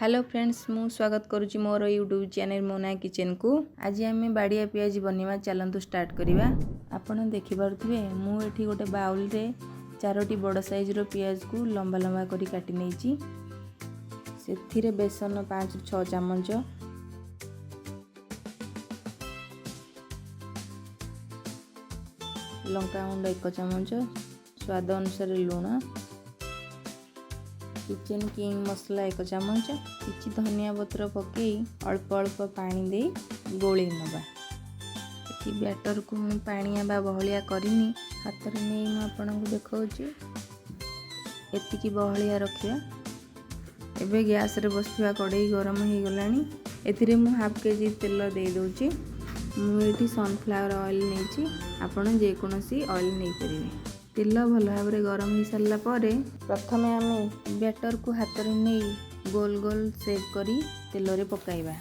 Hello friends, मु स्वागत करुच्ची मोर YouTube channel Mona kitchen को। आज आम बाड़िया पियाज बनवा चलतु स्टार्ट करवा। आपण देखिपे मुझे गोटे बाउल रे 4टी बड़ साइज रो पियाज को लंबा लंबा करी काटी नहीं। से बेसन 5-6 चामच, लंका गुंड 1 चामच, स्वाद अनुसार लुण, किचन किंग मसला 1 चामच, किछि धनिया पत्र पकई अल्प अल्प पानी दे गोली नवा। ये बैटर को मु पानिया बा बहलिया करनी हाथ रे नहीं मु आपन को देखौची। एतिकी बहलिया रखिया। एबे गैस रे बसथिबा कड़ाई गरम हो गलानी। एथिरे मु हाफ केजी तेल दे दोची। मु एठी सनफ्लावर ऑयल नेची, आपन जे कोनोसी ऑयल नै परिबे। तेल भल भाव गरम हो सारा पर प्रथम आम बैटर को हाथ में नहीं गोल गोल सेप करी तेल रे पकाइबा।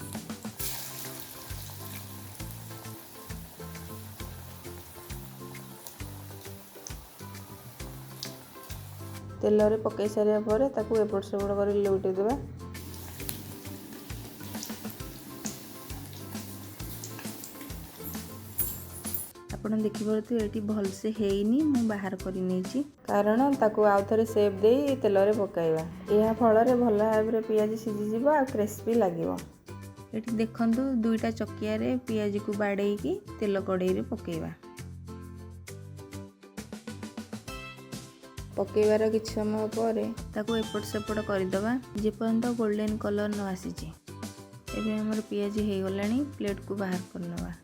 तेल रे पकई सारा पर ताकू एपट सेपट कर लौटे देबा। आपण देखिपे ये भल से हेनी मु बाहर करी नहीं कारण ताकू आउ थे सेप दे तेल रे पकाइबा। यह फल भल भाव पियाज सीझीज आ क्रिस्पी लगे। ये देखंतु 2टा चकिया रे पियाज को बाड़े की तेल कड़ाई रे पकाइबा। पकाइबार किछ समय पर ताकू एपट सेपट करदबा जेपर्यंत गोल्डन कलर न आसीची। एबे हमर पियाज हे गलानी, प्लेट को बाहर करनवा।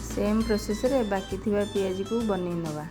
सेम प्रोसेस रे बाकी थिबा पियाज को बनै नवा।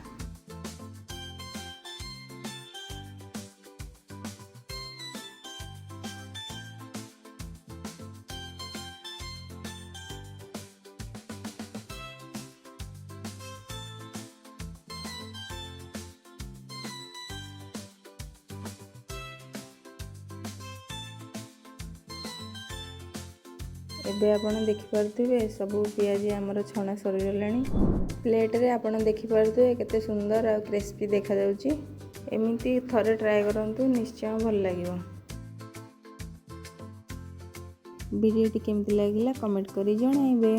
एबे आपण देखिपे सब पियाज आमर छणा सरीगलानी। प्लेट रे आपण देखिपे केते सुंदर और क्रिस्पी देखा जाउची। एमिति थरे ट्राई करंतु, निश्चय भल लागिवो। वीडियो टी केमति लागिला कमेंट करी जणाइबे।